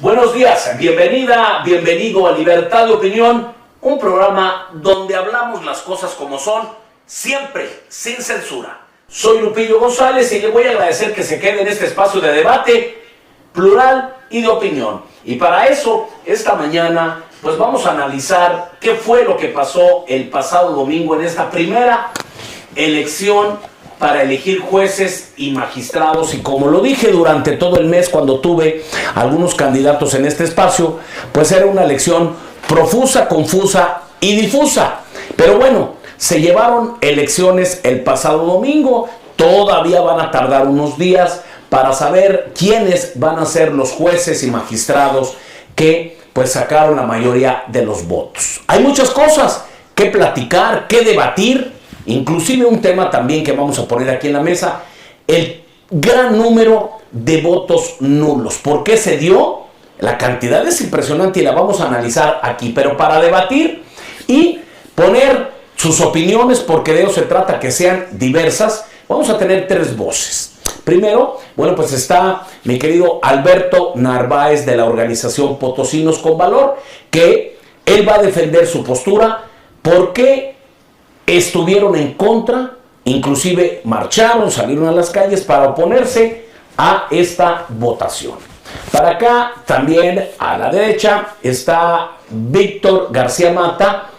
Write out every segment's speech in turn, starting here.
Buenos días, bienvenida, bienvenido a Libertad de Opinión, un programa donde hablamos las cosas como son, siempre sin censura. Soy Lupillo González y le voy a agradecer que se quede en este espacio de debate plural y de opinión. Y para eso, esta mañana, pues vamos a analizar qué fue lo que pasó el pasado domingo en esta primera elección para elegir jueces y magistrados. Y como lo dije durante todo el mes cuando tuve algunos candidatos en este espacio, pues era una elección profusa, confusa y difusa. Pero bueno, se llevaron elecciones el pasado domingo, todavía van a tardar unos días para saber quiénes van a ser los jueces y magistrados que pues sacaron la mayoría de los votos. Hay muchas cosas que platicar, que debatir. Inclusive un tema también que vamos a poner aquí en la mesa, el gran número de votos nulos. ¿Por qué se dio? La cantidad es impresionante y la vamos a analizar aquí, pero para debatir y poner sus opiniones, porque de eso se trata, que sean diversas, vamos a tener tres voces. Primero, bueno, pues está mi querido Alberto Narváez de la organización Potosinos con Valor, que él va a defender su postura. ¿Por qué estuvieron en contra? Inclusive marcharon, salieron a las calles para oponerse a esta votación. Para acá, también a la derecha, está Víctor García Mata,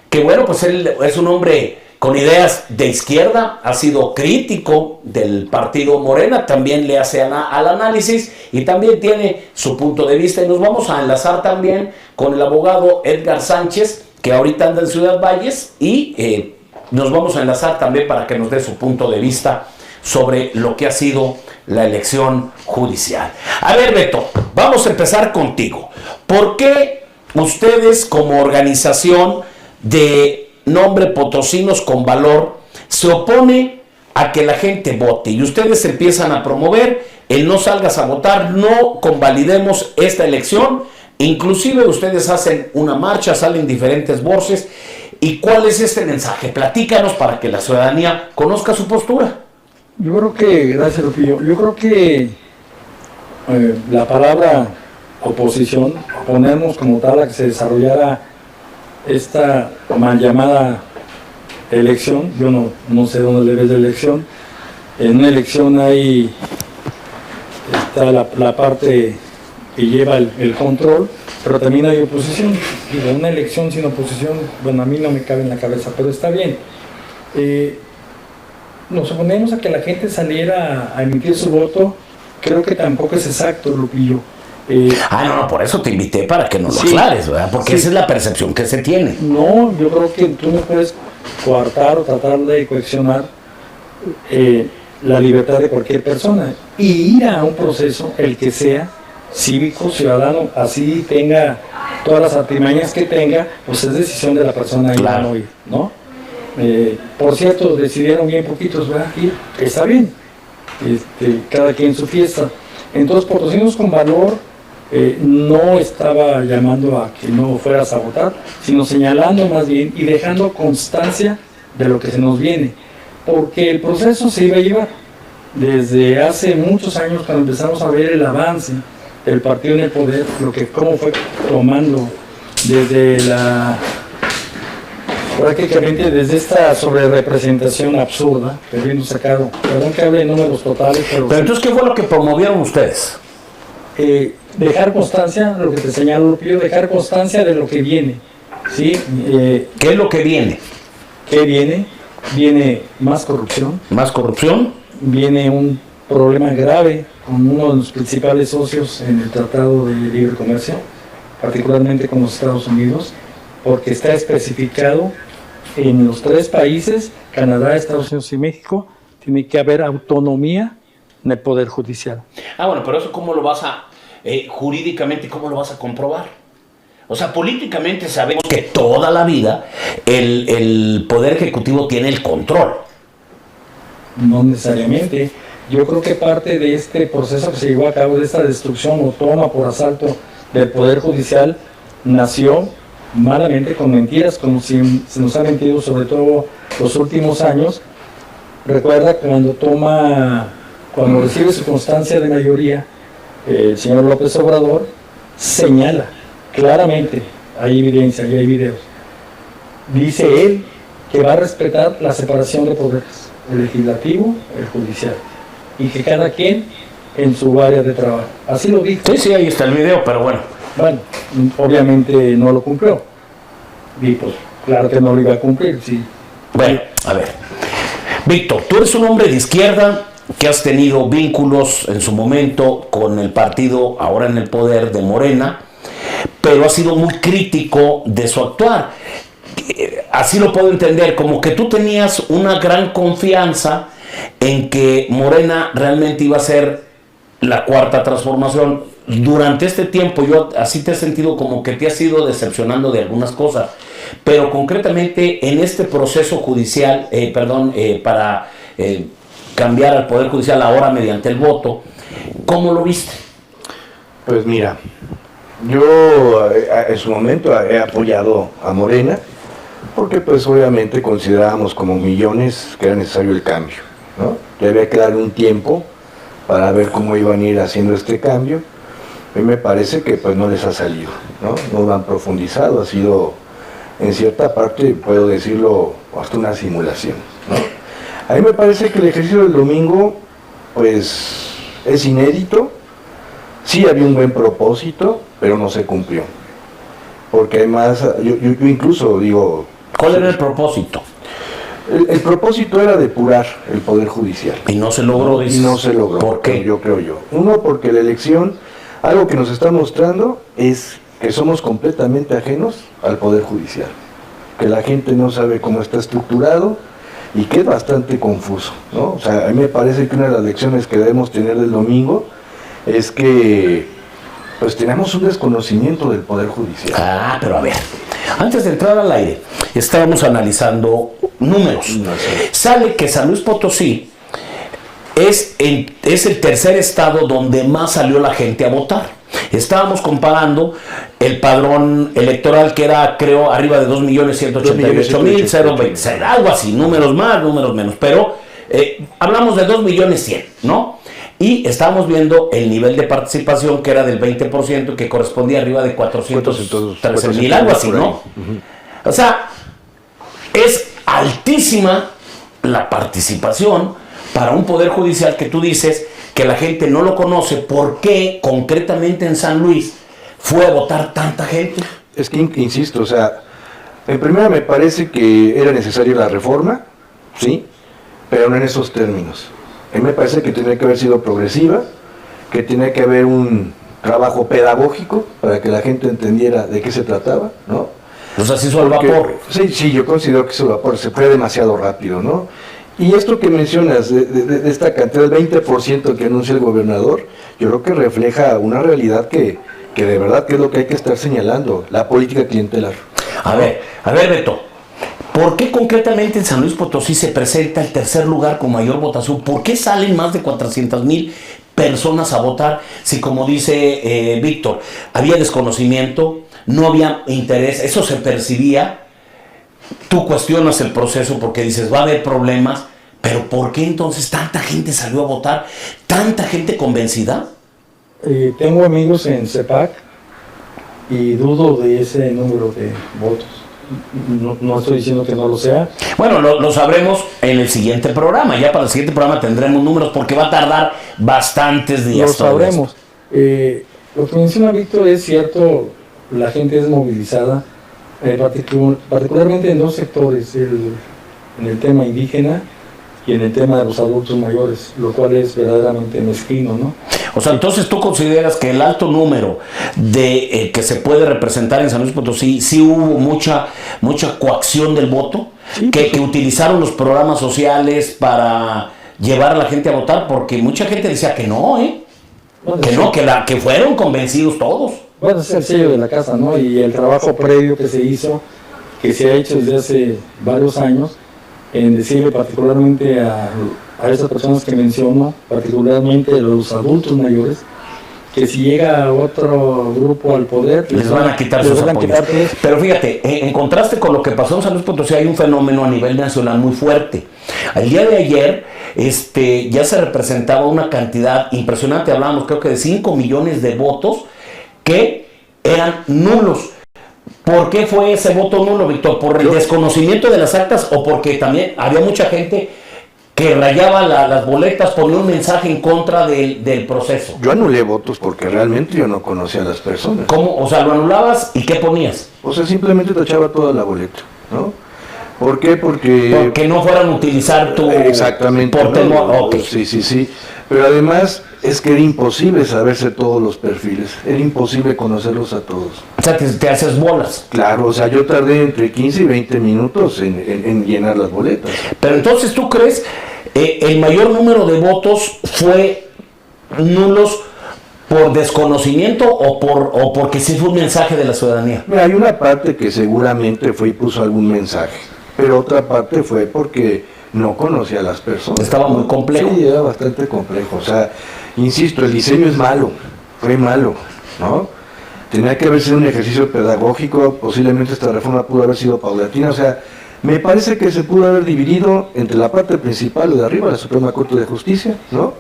que bueno, pues él es un hombre con ideas de izquierda, ha sido crítico del partido Morena, también le hace al análisis y también tiene su punto de vista. Y nos vamos a enlazar también con el abogado Edgar Sánchez, que ahorita anda en Ciudad Valles, y nos vamos a enlazar también para que nos dé su punto de vista sobre lo que ha sido la elección judicial. A ver, Beto, vamos a empezar contigo. ¿Por qué ustedes, como organización de nombre Potosinos con Valor, se opone a que la gente vote y ustedes empiezan a promover el no salgas a votar, no convalidemos esta elección? Inclusive ustedes hacen una marcha, salen diferentes voces. ¿Y cuál es este mensaje? Platícanos para que la ciudadanía conozca su postura. Yo creo que, gracias Lupillo, yo creo que la palabra oposición, ponernos como tal a que se desarrollara esta mal llamada elección, yo no sé dónde le ves la elección. En una elección está la parte que lleva el control, pero también hay oposición. Digo, una elección sin oposición, bueno, a mí no me cabe en la cabeza, pero está bien. Nos oponemos a que la gente saliera a emitir su voto. Creo que tampoco es exacto, Lupillo. No, por eso te invité para que nos lo aclares, ¿verdad? Porque esa es la percepción que se tiene. No, yo creo que tú no puedes coartar o tratar de coaccionar la libertad de cualquier persona y ir a un proceso, el que sea, cívico, ciudadano, así tenga todas las artimañas que tenga, pues es decisión de la persona. Claro. Ir, ¿no? Por cierto, decidieron bien poquitos, ¿verdad? Ir, está bien, cada quien su fiesta. Entonces, Potosinos con Valor no estaba llamando a que no fueras a votar, sino señalando más bien y dejando constancia de lo que se nos viene, porque el proceso se iba a llevar desde hace muchos años, cuando empezamos a ver el avance del partido en el poder, cómo fue tomando prácticamente desde esta sobrerepresentación absurda, habiendo sacado, perdón que hable de números totales, pero entonces, ¿qué fue lo que promovieron ustedes? Dejar constancia, lo que te señalo, Lupillo, dejar constancia de lo que viene, ¿sí? ¿Qué es lo que viene? ¿Qué viene? Viene más corrupción. ¿Más corrupción? Viene un problema grave con uno de los principales socios en el Tratado de Libre Comercio, particularmente con los Estados Unidos, porque está especificado en los tres países, Canadá, Estados Unidos y México, tiene que haber autonomía en el Poder Judicial. Bueno, pero eso ¿cómo lo vas a, jurídicamente, cómo lo vas a comprobar? O sea, políticamente sabemos que toda la vida el Poder Ejecutivo tiene el control. No necesariamente. Yo creo que parte de este proceso que se llevó a cabo, de esta destrucción o toma por asalto del Poder Judicial, nació malamente con mentiras, como se nos ha mentido sobre todo los últimos años. Recuerda cuando recibe su constancia de mayoría, el señor López Obrador señala claramente, hay evidencia y hay videos, dice él que va a respetar la separación de poderes, el legislativo, el judicial, y que cada quien en su área de trabajo. Así lo dijo. Sí, ahí está el video, pero bueno. Bueno, obviamente no lo cumplió. Y pues, claro que no lo iba a cumplir, sí. Bueno, a ver. Víctor, tú eres un hombre de izquierda que has tenido vínculos en su momento con el partido ahora en el poder de Morena, pero has sido muy crítico de su actuar. Así lo puedo entender, como que tú tenías una gran confianza en que Morena realmente iba a ser la cuarta transformación. Durante este tiempo yo así te he sentido como que te has ido decepcionando de algunas cosas, pero concretamente en este proceso judicial, para cambiar al Poder Judicial ahora mediante el voto, ¿cómo lo viste? Pues mira, yo en su momento he apoyado a Morena, porque pues obviamente considerábamos como millones que era necesario el cambio, ¿no? Que había que darle un tiempo para ver cómo iban a ir haciendo este cambio. A mí me parece que pues no les ha salido, no lo han profundizado, ha sido en cierta parte, puedo decirlo, hasta una simulación, ¿no? A mí me parece que el ejercicio del domingo pues es inédito, sí había un buen propósito, pero no se cumplió, porque además, yo incluso digo... ¿Cuál era el propósito? El propósito era depurar el Poder Judicial. Y no se logró, dices. Y no se logró. ¿Por qué? Yo creo. Uno, porque la elección, algo que nos está mostrando es que somos completamente ajenos al Poder Judicial. Que la gente no sabe cómo está estructurado y que es bastante confuso, ¿no? O sea, a mí me parece que una de las lecciones que debemos tener del domingo es que pues tenemos un desconocimiento del Poder Judicial. Ah, pero a ver, antes de entrar al aire, estábamos analizando números. No sé. Sale que San Luis Potosí es el tercer estado donde más salió la gente a votar. Estábamos comparando el padrón electoral que era, creo, arriba de 2.188.026, algo así, números más, números menos, pero hablamos de 2.100.000, ¿no? Y estábamos viendo el nivel de participación que era del 20%, que correspondía arriba de 413.000, algo así, ¿no? Uh-huh. O sea, es altísima la participación para un poder judicial que tú dices que la gente no lo conoce. ¿Por qué concretamente en San Luis fue a votar tanta gente? Es que, insisto, o sea, en primera me parece que era necesaria la reforma, sí, pero no en esos términos. A mí me parece que tenía que haber sido progresiva, que tenía que haber un trabajo pedagógico para que la gente entendiera de qué se trataba, ¿no? O sea, se hizo al vapor. Sí, yo considero que se hizo al vapor, se fue demasiado rápido, ¿no? Y esto que mencionas, de esta cantidad del 20% que anuncia el gobernador, yo creo que refleja una realidad que de verdad que es lo que hay que estar señalando, la política clientelar. A ver, Beto, ¿por qué concretamente en San Luis Potosí se presenta el tercer lugar con mayor votación? ¿Por qué salen más de 400,000 personas a votar? Si, como dice Víctor, había desconocimiento, no había interés, eso se percibía. Tú cuestionas el proceso porque dices, va a haber problemas, pero ¿por qué entonces tanta gente salió a votar? ¿Tanta gente convencida? Tengo amigos en CEPAC y dudo de ese número de votos. No estoy diciendo que no lo sea. Bueno, lo sabremos en el siguiente programa. Ya para el siguiente programa tendremos números porque va a tardar bastantes días. Lo sabremos. Lo que menciona Víctor es cierto, la gente es movilizada, particularmente en dos sectores, en el tema indígena y en el tema de los adultos mayores, lo cual es verdaderamente mezquino, ¿no? O sea, entonces tú consideras que el alto número de que se puede representar en San Luis Potosí, sí hubo mucha coacción del voto, sí, que utilizaron los programas sociales para llevar a la gente a votar, porque mucha gente decía que no, bueno, que sí, no, que fueron convencidos todos. Bueno, ese es el sello de la casa, ¿no? Y el trabajo previo que se hizo, que se ha hecho desde hace varios años, en decirle particularmente a esas personas que menciono, particularmente a los adultos mayores, que si llega otro grupo al poder, les van a quitar sus apoyos. Pero fíjate, en contraste con lo que pasó en San Luis Potosí, hay un fenómeno a nivel nacional muy fuerte. El día de ayer ya se representaba una cantidad impresionante, hablábamos creo que de 5 millones de votos que eran nulos. ¿Por qué fue ese voto nulo, Víctor? ¿Por el desconocimiento de las actas o porque también había mucha gente que rayaba las boletas, ponía un mensaje en contra del proceso? Yo anulé votos porque realmente yo no conocía a las personas. ¿Cómo? O sea, lo anulabas y ¿qué ponías? O sea, simplemente tachaba toda la boleta, ¿no? ¿Por qué? Porque no fueran a utilizar tu... Exactamente. ¿no? Okay. Sí. Pero además es que era imposible saberse todos los perfiles. Era imposible conocerlos a todos. O sea, te haces bolas. Claro, o sea, yo tardé entre 15 y 20 minutos en llenar las boletas. Pero entonces, ¿tú crees el mayor número de votos fue nulos por desconocimiento o porque sí fue un mensaje de la ciudadanía? Mira, hay una parte que seguramente fue y puso algún mensaje, pero otra parte fue porque no conocía a las personas. Estaba muy complejo. Sí, era bastante complejo. O sea, insisto, el diseño es malo, fue malo, ¿no? Tenía que haber sido un ejercicio pedagógico, posiblemente esta reforma pudo haber sido paulatina, o sea, me parece que se pudo haber dividido entre la parte principal de arriba, la Suprema Corte de Justicia, ¿no?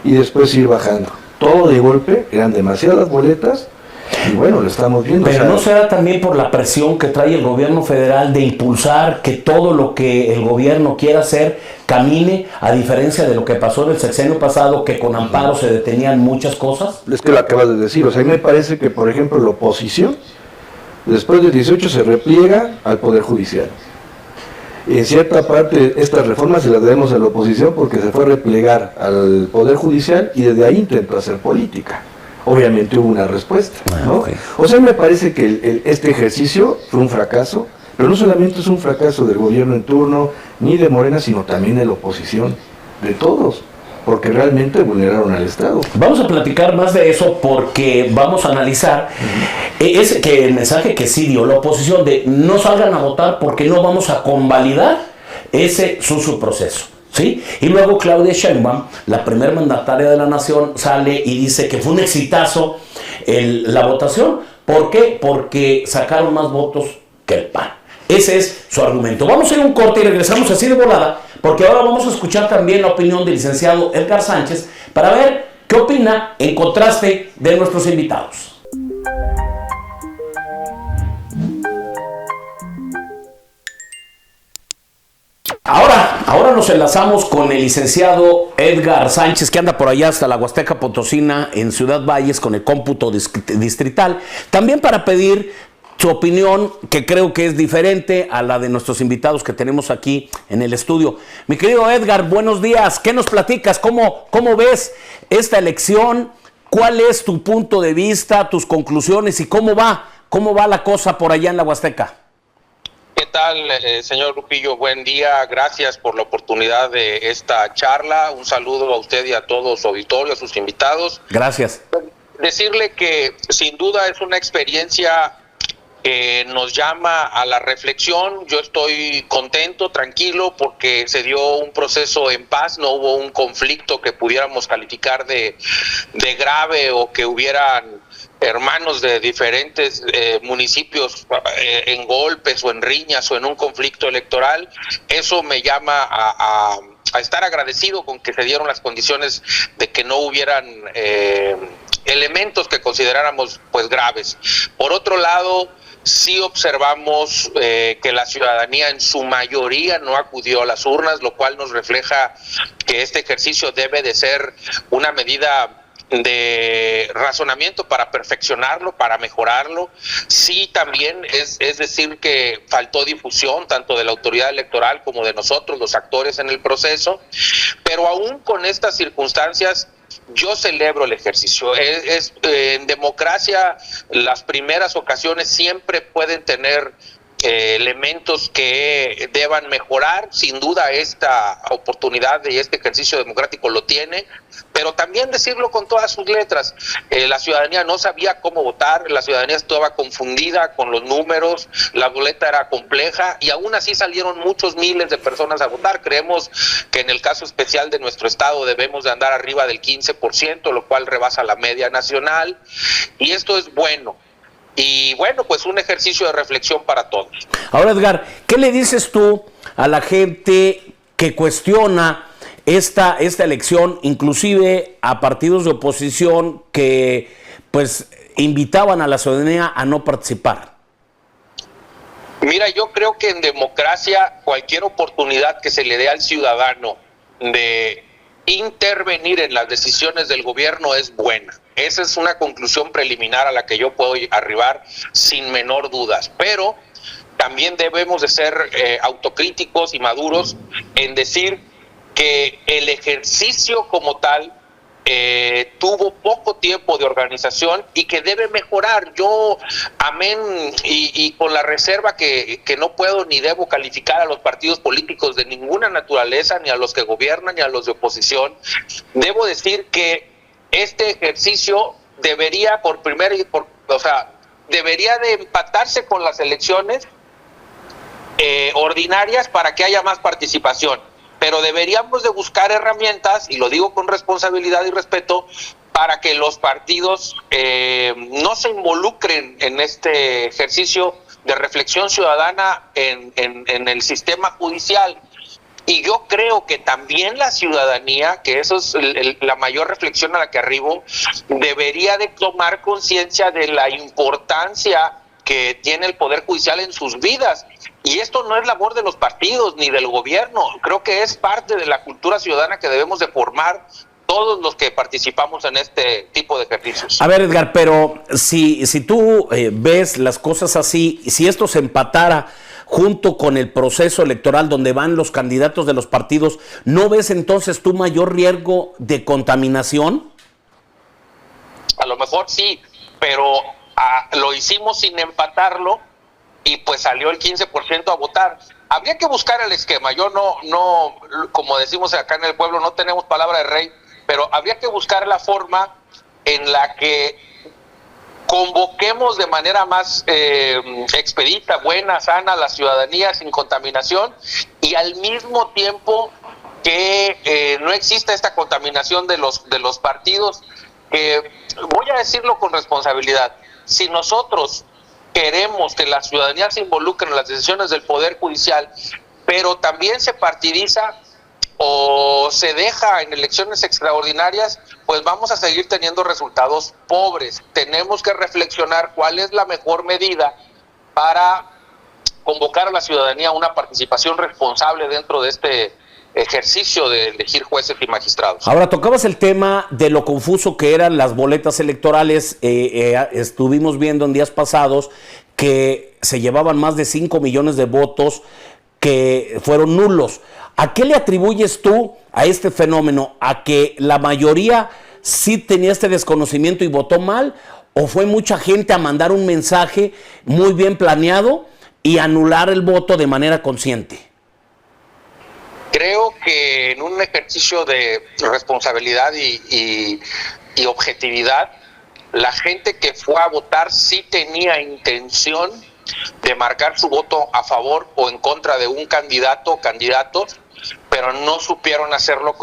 Y después ir bajando. Todo de golpe, eran demasiadas boletas, y bueno, lo estamos viendo. Pero ¿no será también por la presión que trae el gobierno federal de impulsar que todo lo que el gobierno quiera hacer camine, a diferencia de lo que pasó en el sexenio pasado, que con amparo se detenían muchas cosas? Es que lo acabas de decir, o sea, a mí me parece que, por ejemplo, la oposición, después del 18 se repliega al Poder Judicial. En cierta parte estas reformas se las debemos a la oposición porque se fue a replegar al Poder Judicial y desde ahí intentó hacer política. Obviamente hubo una respuesta, ¿no? Okay. O sea, me parece que este ejercicio fue un fracaso, pero no solamente es un fracaso del gobierno en turno, ni de Morena, sino también de la oposición, de todos, porque realmente vulneraron al Estado. Vamos a platicar más de eso porque vamos a analizar que el mensaje que sí dio la oposición de no salgan a votar porque no vamos a convalidar ese sucio proceso. ¿Sí? Y luego Claudia Sheinbaum, la primer mandataria de la nación, sale y dice que fue un exitazo la votación. ¿Por qué? Porque sacaron más votos que el PAN. Ese es su argumento. Vamos a ir a un corte y regresamos así de volada, porque ahora vamos a escuchar también la opinión del licenciado Edgar Sánchez para ver qué opina en contraste de nuestros invitados. Ahora nos enlazamos con el licenciado Edgar Sánchez, que anda por allá hasta la Huasteca Potosina, en Ciudad Valles, con el cómputo distrital, también para pedir su opinión, que creo que es diferente a la de nuestros invitados que tenemos aquí en el estudio. Mi querido Edgar, buenos días. ¿Qué nos platicas? ¿Cómo ves esta elección? ¿Cuál es tu punto de vista, tus conclusiones y cómo va la cosa por allá en la Huasteca? ¿Qué tal, señor Lupillo? Buen día, gracias por la oportunidad de esta charla. Un saludo a usted y a todo su auditorio, a sus invitados. Gracias. Decirle que sin duda es una experiencia que nos llama a la reflexión. Yo estoy contento, tranquilo, porque se dio un proceso en paz, no hubo un conflicto que pudiéramos calificar de grave o que hubieran hermanos de diferentes municipios en golpes o en riñas o en un conflicto electoral. Eso me llama a estar agradecido con que se dieron las condiciones de que no hubieran elementos que consideráramos pues graves. Por otro lado, sí observamos que la ciudadanía en su mayoría no acudió a las urnas, lo cual nos refleja que este ejercicio debe de ser una medida de razonamiento para perfeccionarlo, para mejorarlo. Sí, también es decir que faltó difusión tanto de la autoridad electoral como de nosotros, los actores en el proceso, pero aún con estas circunstancias yo celebro el ejercicio. En democracia las primeras ocasiones siempre pueden tener elementos que deban mejorar. Sin duda esta oportunidad de este ejercicio democrático lo tiene, pero también decirlo con todas sus letras, la ciudadanía no sabía cómo votar, la ciudadanía estaba confundida con los números, la boleta era compleja y aún así salieron muchos miles de personas a votar. Creemos que en el caso especial de nuestro estado debemos de andar arriba del 15%, lo cual rebasa la media nacional, y esto es bueno. Y bueno, pues un ejercicio de reflexión para todos. Ahora, Edgar, ¿qué le dices tú a la gente que cuestiona esta elección, inclusive a partidos de oposición que pues invitaban a la ciudadanía a no participar? Mira, yo creo que en democracia cualquier oportunidad que se le dé al ciudadano de intervenir en las decisiones del gobierno es buena. Esa es una conclusión preliminar a la que yo puedo arribar sin menor dudas. Pero también debemos de ser autocríticos y maduros en decir que el ejercicio como tal tuvo poco tiempo de organización y que debe mejorar. Yo, amén, y con la reserva que no puedo ni debo calificar a los partidos políticos de ninguna naturaleza, ni a los que gobiernan, ni a los de oposición, debo decir que este ejercicio debería debería de empatarse con las elecciones ordinarias para que haya más participación. Pero deberíamos de buscar herramientas, y lo digo con responsabilidad y respeto, para que los partidos no se involucren en este ejercicio de reflexión ciudadana en el sistema judicial. Y yo creo que también la ciudadanía, que eso es la mayor reflexión a la que arribo, debería de tomar conciencia de la importancia que tiene el Poder Judicial en sus vidas. Y esto no es labor de los partidos ni del gobierno, creo que es parte de la cultura ciudadana que debemos de formar todos los que participamos en este tipo de ejercicios. A ver, Edgar, pero si tú ves las cosas así, si esto se empatara junto con el proceso electoral donde van los candidatos de los partidos, ¿no ves entonces tú mayor riesgo de contaminación? A lo mejor sí, pero lo hicimos sin empatarlo y pues salió el 15% a votar. Habría que buscar el esquema. Yo no, como decimos acá en el pueblo, no tenemos palabra de rey, pero habría que buscar la forma en la que convoquemos de manera más expedita, buena, sana a la ciudadanía sin contaminación, y al mismo tiempo que no exista esta contaminación de los partidos. Voy a decirlo con responsabilidad, si nosotros queremos que la ciudadanía se involucre en las decisiones del Poder Judicial, pero también se partidiza o se deja en elecciones extraordinarias, pues vamos a seguir teniendo resultados pobres. Tenemos que reflexionar cuál es la mejor medida para convocar a la ciudadanía a una participación responsable dentro de este ejercicio de elegir jueces y magistrados. Ahora, tocabas el tema de lo confuso que eran las boletas electorales. Estuvimos viendo en días pasados que se llevaban más de 5 millones de votos que fueron nulos. ¿A qué le atribuyes tú a este fenómeno? ¿A que la mayoría sí tenía este desconocimiento y votó mal? ¿O fue mucha gente a mandar un mensaje muy bien planeado y anular el voto de manera consciente? Creo que en un ejercicio de responsabilidad y objetividad, la gente que fue a votar sí tenía intención de marcar su voto a favor o en contra de un candidato o candidatos, pero no supieron hacerlo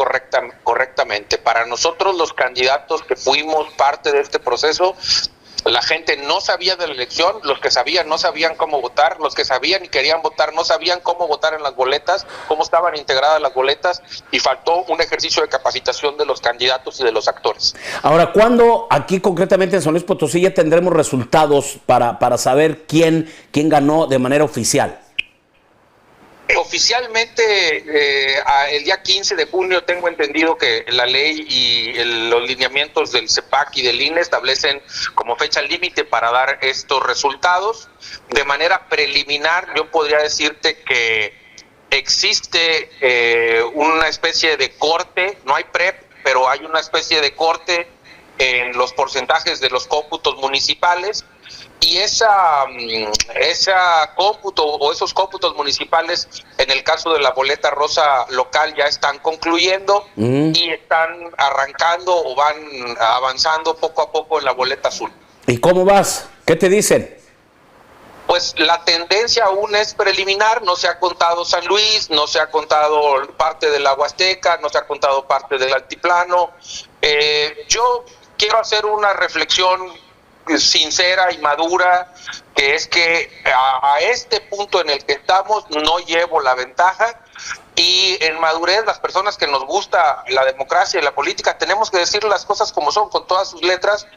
correctamente. Para nosotros, los candidatos que fuimos parte de este proceso, la gente no sabía de la elección, los que sabían no sabían cómo votar, los que sabían y querían votar no sabían cómo votar en las boletas, cómo estaban integradas las boletas, y faltó un ejercicio de capacitación de los candidatos y de los actores. Ahora, ¿cuándo aquí concretamente en San Luis Potosí ya tendremos resultados para saber quién ganó de manera oficial? Oficialmente, el día 15 de junio tengo entendido que la ley y los lineamientos del CEPAC y del INE establecen como fecha límite para dar estos resultados. De manera preliminar, yo podría decirte que existe una especie de corte, no hay PREP, pero hay una especie de corte en los porcentajes de los cómputos municipales. Y esa cómputo o esos cómputos municipales, en el caso de la boleta rosa local, ya están concluyendo y están arrancando o van avanzando poco a poco en la boleta azul. ¿Y cómo vas? ¿Qué te dicen? Pues la tendencia aún es preliminar, no se ha contado San Luis, no se ha contado parte de la Huasteca, no se ha contado parte del Altiplano. Yo quiero hacer una reflexión sincera y madura, que es que a este punto en el que estamos no llevo la ventaja, y en madurez las personas que nos gusta la democracia y la política tenemos que decir las cosas como son, con todas sus letras,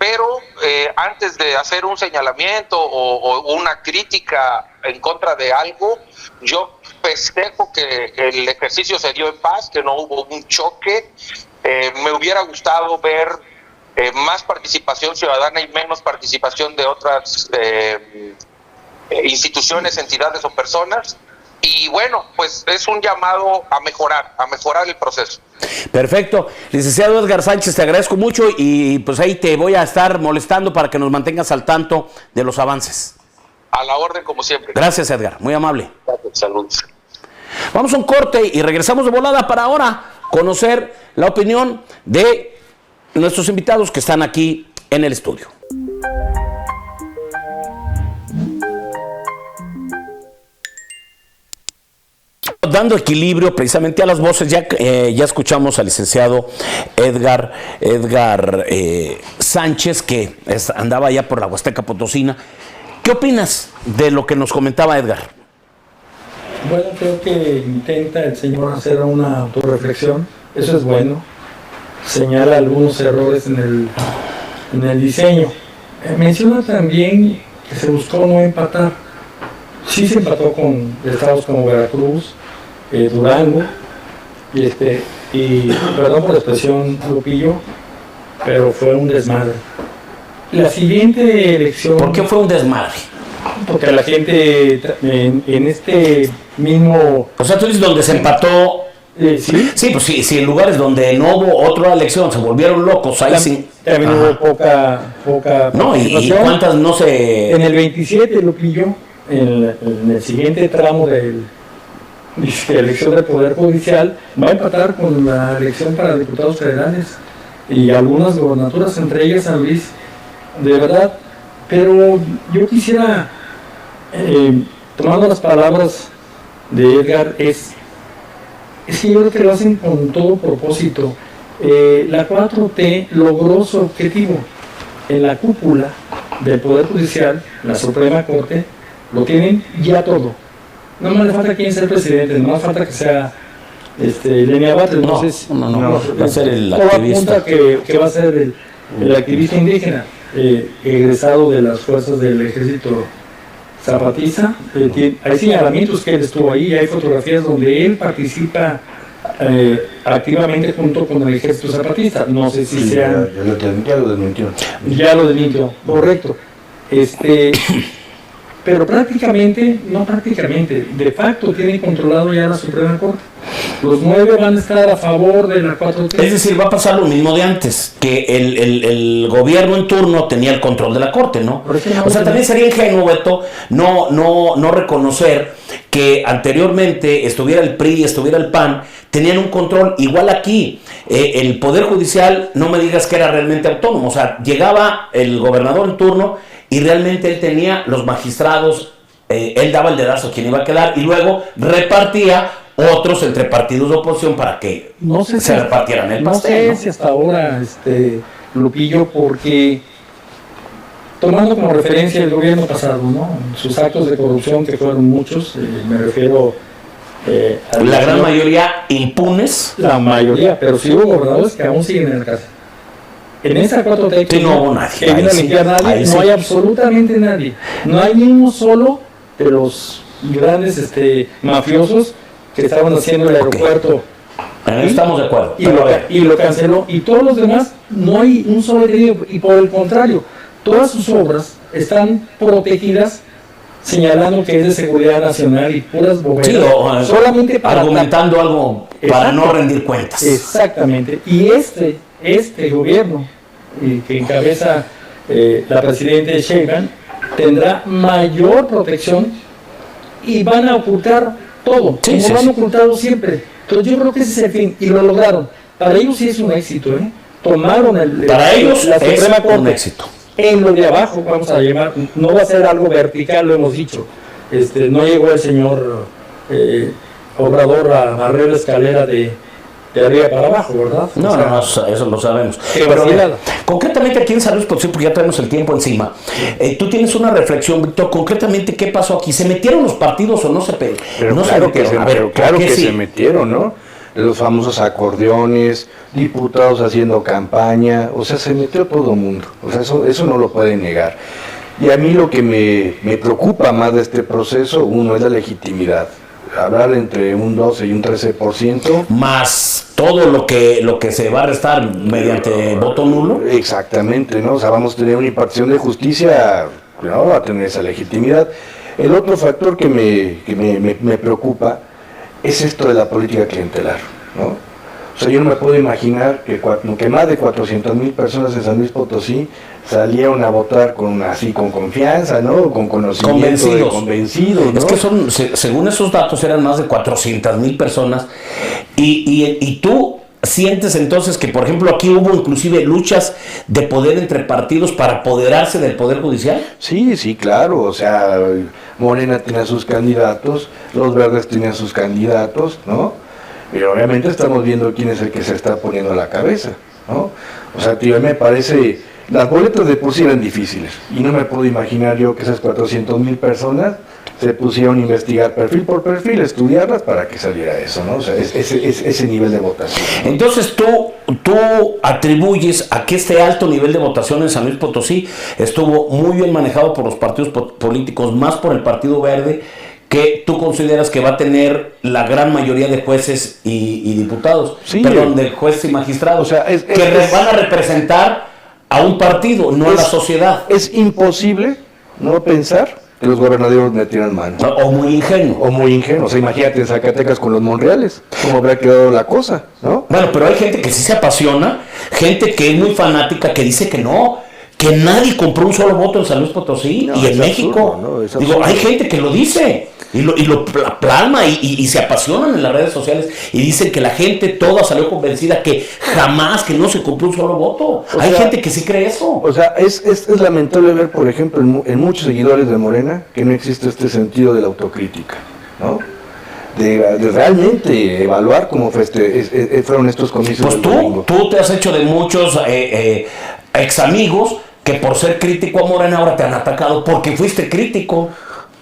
pero antes de hacer un señalamiento o una crítica en contra de algo, yo festejo que el ejercicio se dio en paz, que no hubo un choque. Me hubiera gustado ver más participación ciudadana y menos participación de otras instituciones, entidades o personas. Y bueno, pues es un llamado a mejorar el proceso. Perfecto. Licenciado Edgar Sánchez, te agradezco mucho y pues ahí te voy a estar molestando para que nos mantengas al tanto de los avances. A la orden, como siempre. Gracias, Edgar. Muy amable. Saludos. Vamos a un corte y regresamos de volada para ahora conocer la opinión de nuestros invitados que están aquí en el estudio. Dando equilibrio precisamente a las voces, ya escuchamos al licenciado Edgar Sánchez, que andaba ya por la Huasteca Potosina. ¿Qué opinas de lo que nos comentaba Edgar? Bueno, creo que intenta el señor hacer una autorreflexión, eso es bueno. Señala algunos errores en el diseño. Menciona también que se buscó no empatar. Sí se empató con estados como Veracruz, Durango, y perdón por la expresión, Lupillo, pero fue un desmadre. La siguiente elección... ¿Por qué fue un desmadre? Porque la gente en este mismo... O sea, tú dices donde se empató... ¿Sí? Sí, pues sí, en lugares donde no hubo otra elección, se volvieron locos, ahí sí. También hubo poca no, ¿y cuántas no se...? En el 27, Lupillo, en el siguiente tramo de elección del Poder Judicial, va a empatar con la elección para diputados federales y algunas gobernaturas, entre ellas San Luis, de verdad. Pero yo quisiera, tomando las palabras de Edgar, es que yo creo que lo hacen con todo propósito. La 4T logró su objetivo en la cúpula del Poder Judicial, la Suprema Corte, lo tienen ya todo. No más le falta quién sea el presidente, no más falta que sea Lenia Batres. No, va a ser el activista. Que va a ser el activista indígena, egresado de las fuerzas del ejército zapatista. Hay señalamientos que él estuvo ahí, hay fotografías donde él participa activamente junto con el ejército zapatista. No sé si sea... Ya lo desmintió. Ya lo desmintió, correcto. Pero de facto tienen controlado ya la Suprema Corte. Los 9 van a estar a favor de la 4T. Es decir, va a pasar lo mismo de antes, que el gobierno en turno tenía el control de la Corte, ¿no? O sea, también sería ingenuo, Beto, no reconocer que anteriormente estuviera el PRI, estuviera el PAN, tenían un control igual aquí. El Poder Judicial, no me digas que era realmente autónomo, o sea, llegaba el gobernador en turno y realmente él tenía los magistrados, él daba el dedazo a quien iba a quedar y luego repartía otros entre partidos de oposición para que se repartieran el pastel. No sé si hasta ahora, Lupillo, porque tomando como referencia el gobierno pasado, ¿no? Sus actos de corrupción, que fueron muchos, me refiero... la gran mayoría impunes. La mayoría, pero sí hubo gobernadores que aún siguen en la casa. En esa 4T sí, no hubo nadie. No hay absolutamente nadie. No hay ni uno solo de los grandes mafiosos que estaban haciendo el aeropuerto. Estamos de acuerdo. Y lo canceló. Y todos los demás, no hay un solo detenido. Y por el contrario, todas sus obras están protegidas, señalando que es de seguridad nacional y puras boberas. Solamente para argumentando algo para no rendir cuentas. Exactamente. Y este gobierno que encabeza la presidenta Sheinbaum tendrá mayor protección y van a ocultar todo, como lo han ocultado siempre. Entonces yo creo que ese es el fin y lo lograron. Para ellos sí es un éxito, tomaron la Suprema Corte. Un éxito. En lo de abajo, vamos a llamar, no va a ser algo vertical, lo hemos dicho. No llegó el señor Obrador a barrer la escalera de arriba para abajo, ¿verdad? No, eso lo sabemos. Pero concretamente aquí en San Luis Potosí, porque ya tenemos el tiempo encima, tú tienes una reflexión, Víctor, concretamente, ¿qué pasó aquí? ¿Se metieron los partidos o no se metieron? Claro que se metieron, ¿no? de los famosos acordeones, diputados haciendo campaña, o sea, se metió todo el mundo, o sea, eso no lo pueden negar. Y a mí lo que me preocupa más de este proceso, uno, es la legitimidad. Hablar entre un 12 y un 13%. Más todo lo que se va a restar mediante voto nulo. Exactamente, ¿no? O sea, vamos a tener una impartición de justicia, no va a tener esa legitimidad. El otro factor que me preocupa es esto de la política clientelar, ¿no? O sea, yo no me puedo imaginar que más de 400,000 personas en San Luis Potosí salieron a votar con confianza, ¿no? Con conocimiento, convencidos, ¿no? Es que según esos datos, eran más de 400,000 personas. Y tú sientes entonces que, por ejemplo, aquí hubo inclusive luchas de poder entre partidos para apoderarse del Poder Judicial. Sí, claro. O sea, Morena tenía sus candidatos, los Verdes tenían sus candidatos, ¿no? Pero obviamente estamos viendo quién es el que se está poniendo a la cabeza, ¿no? O sea, tío, me parece, las boletas de por sí eran difíciles, y no me puedo imaginar yo que esas 400,000 personas se pusieron a investigar perfil por perfil, estudiarlas para que saliera eso, ¿no? O sea, ese nivel de votación, ¿no? Entonces tú atribuyes a que este alto nivel de votación en San Luis Potosí estuvo muy bien manejado por los partidos políticos, más por el Partido Verde, que tú consideras que va a tener la gran mayoría de jueces y diputados, sí, de jueces y magistrados, o sea, van a representar a un partido, no a la sociedad. Es imposible no pensar que los gobernadores metieran mano. O muy ingenuo. O sea, imagínate en Zacatecas con los Monreales, cómo habrá quedado la cosa, ¿no? Bueno, pero hay gente que sí se apasiona, gente que es muy fanática, que dice que no, que nadie compró un solo voto en San Luis Potosí y en México. Absurdo, Digo, hay gente que lo dice y lo plasma y se apasionan en las redes sociales y dicen que la gente toda salió convencida que no se compró un solo voto. Hay gente que sí cree eso. O sea, es lamentable ver, por ejemplo, en muchos seguidores de Morena que no existe este sentido de la autocrítica, ¿no? De realmente evaluar cómo fueron estos comicios. Pues tú te has hecho de muchos ex amigos que por ser crítico a Morena ahora te han atacado porque fuiste crítico.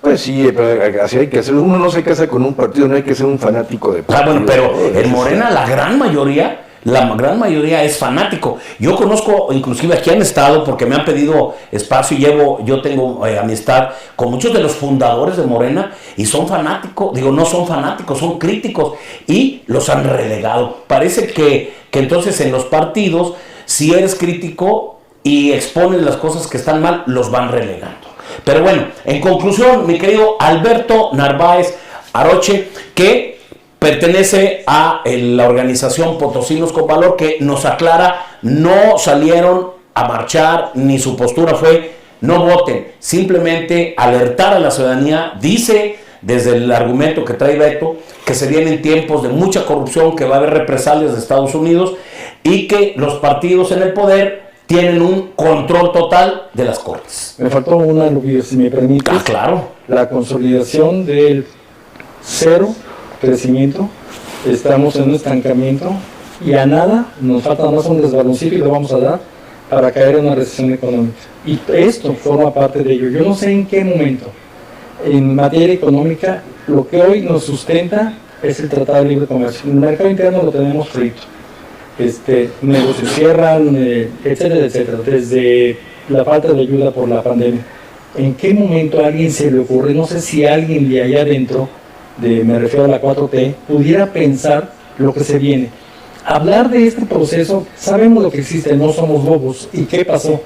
Pues sí, pero así hay que hacerlo. Uno no se casa con un partido, no hay que ser un fanático de partido. Bueno, pero en Morena la gran mayoría es fanático. Yo conozco, inclusive aquí han estado, porque me han pedido espacio y yo tengo amistad con muchos de los fundadores de Morena y son fanáticos, no son fanáticos, son críticos y los han relegado. Parece que entonces en los partidos, si eres crítico y expones las cosas que están mal, los van relegando. Pero bueno, en conclusión, mi querido Alberto Narváez Aroche, que pertenece a la organización Potosinos con Valor, que nos aclara, no salieron a marchar, ni su postura fue no voten, simplemente alertar a la ciudadanía. Dice desde el argumento que trae Beto que se vienen tiempos de mucha corrupción, que va a haber represalias de Estados Unidos y que los partidos en el poder tienen un control total de las cortes. Me faltó una, Lupillo, si me permites. Claro. La consolidación del cero crecimiento. Estamos en un estancamiento y a nada, nos falta más un desbaloncito y lo vamos a dar para caer en una recesión económica. Y esto forma parte de ello. Yo no sé en qué momento, en materia económica, lo que hoy nos sustenta es el Tratado de Libre Comercio. En el mercado interno lo tenemos frito. Negocios cierran, etcétera, etcétera, desde la falta de ayuda por la pandemia. ¿En qué momento a alguien se le ocurre, no sé si alguien de allá adentro, me refiero a la 4T, pudiera pensar lo que se viene? Hablar de este proceso, sabemos lo que existe, no somos bobos. ¿Y qué pasó?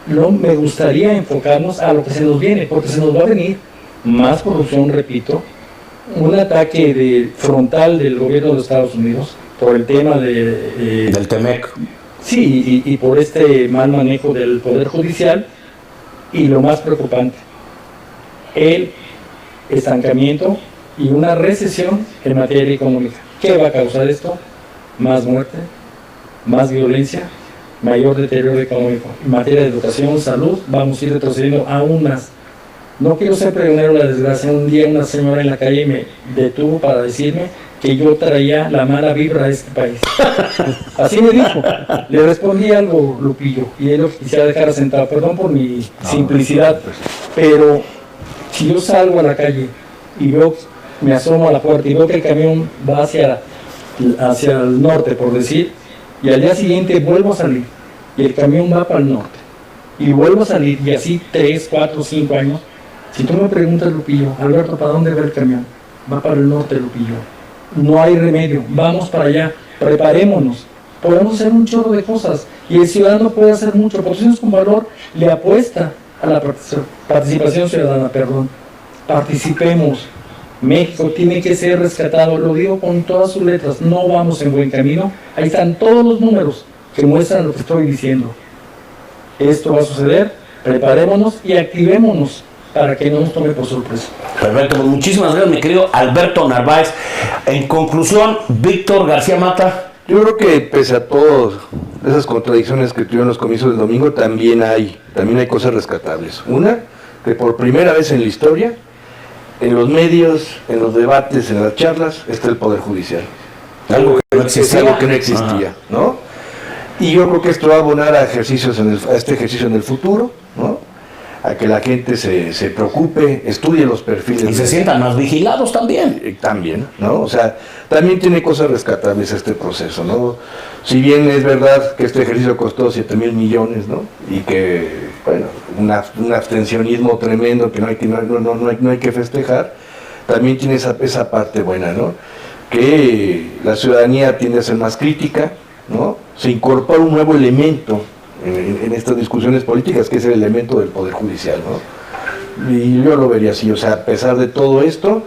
Me gustaría enfocarnos a lo que se nos viene, porque se nos va a venir más corrupción, repito, un ataque frontal del gobierno de los Estados Unidos, por el tema del TEMEC. Sí, y por este mal manejo del Poder Judicial, y lo más preocupante, el estancamiento y una recesión en materia económica. ¿Qué va a causar esto? Más muerte, más violencia, mayor deterioro económico. En materia de educación, salud, vamos a ir retrocediendo aún más. No quiero ser pregonero de la desgracia. Un día una señora en la calle me detuvo para decirme que yo traía la mala vibra a este país. Así me dijo. Le respondí algo, Lupillo, y él lo quisiera dejar sentado. Perdón por mi simplicidad, pero si yo salgo a la calle y me asomo a la puerta y veo que el camión va hacia hacia el norte, por decir, y al día siguiente vuelvo a salir, y el camión va para el norte, y vuelvo a salir, y así 3, 4, 5 años. Si tú me preguntas, Lupillo, Alberto, ¿para dónde va el camión? Va para el norte, Lupillo. No hay remedio, vamos para allá, preparémonos. Podemos hacer un chorro de cosas, y el ciudadano puede hacer mucho. Posiciones con Valor le apuesta a la participación ciudadana, Participemos. México tiene que ser rescatado, lo digo con todas sus letras, no vamos en buen camino. Ahí están todos los números que muestran lo que estoy diciendo. Esto va a suceder, preparémonos y activémonos para que no nos tome por sorpresa. Perfecto, pues muchísimas gracias, mi querido Alberto Narváez. En conclusión, Víctor García Mata. Yo creo que pese a todas esas contradicciones que tuvieron los comicios del domingo, también hay cosas rescatables. Una, que por primera vez en la historia, en los medios, en los debates, en las charlas, está el Poder Judicial. Algo que no existía. Es algo que no existía, ¿no? Y yo creo que esto va a abonar a este ejercicio en el futuro, ¿no? A que la gente se preocupe, estudie los perfiles. Y se sientan más vigilados también. También, ¿no? O sea, también tiene cosas rescatables este proceso, ¿no? Si bien es verdad que este ejercicio costó 7,000 millones, ¿no? Y que, bueno, un abstencionismo tremendo que no hay que festejar, también tiene esa parte buena, ¿no? Que la ciudadanía tiende a ser más crítica, ¿no? Se incorpora un nuevo elemento en estas discusiones políticas, que es el elemento del Poder Judicial, ¿no? Y yo lo vería así, o sea, a pesar de todo esto,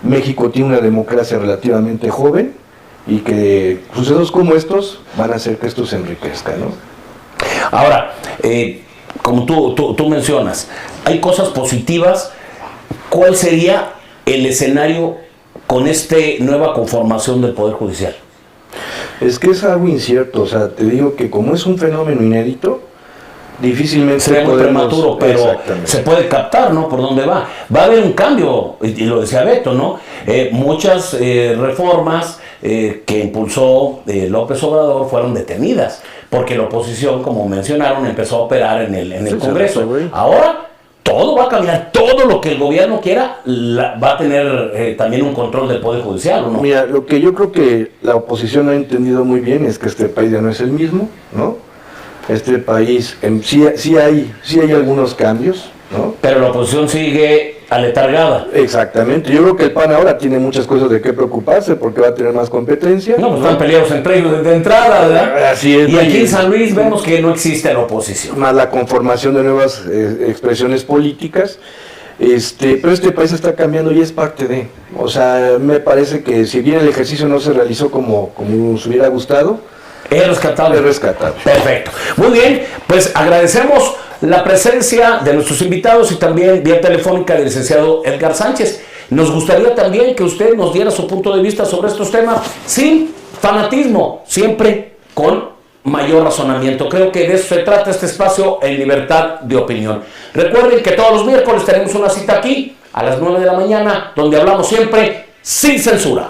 México tiene una democracia relativamente joven y que sucesos como estos van a hacer que esto se enriquezca, ¿no? Ahora, como tú mencionas, hay cosas positivas. ¿Cuál sería el escenario con esta nueva conformación del Poder Judicial? Es que es algo incierto, o sea, te digo que como es un fenómeno inédito, difícilmente sería muy prematuro, pero se puede captar, ¿no? Por dónde va. Va a haber un cambio, y lo decía Beto, ¿no? Muchas reformas que impulsó López Obrador fueron detenidas, porque la oposición, como mencionaron, empezó a operar en el Congreso. Ahora todo va a cambiar, todo lo que el gobierno quiera va a tener también un control del Poder Judicial, ¿o no? Mira, lo que yo creo que la oposición ha entendido muy bien es que este país ya no es el mismo, ¿no? Este país sí hay algunos cambios, ¿no? Pero la oposición sigue aletargada. Exactamente, yo creo que el PAN ahora tiene muchas cosas de qué preocuparse porque va a tener más competencia. No, pues están peleados entre ellos desde entrada, ¿verdad? Así es. Y aquí en San Luis vemos que no existe la oposición. Más la conformación de nuevas expresiones políticas. Pero este país está cambiando y es parte de. O sea, me parece que si bien el ejercicio no se realizó como nos hubiera gustado, es rescatable. Es rescatable. Perfecto. Muy bien, pues agradecemos la presencia de nuestros invitados y también vía telefónica del licenciado Edgar Sánchez. Nos gustaría también que usted nos diera su punto de vista sobre estos temas sin fanatismo, siempre con mayor razonamiento. Creo que de eso se trata este espacio en libertad de opinión. Recuerden que todos los miércoles tenemos una cita aquí a las 9 de la mañana, donde hablamos siempre sin censura.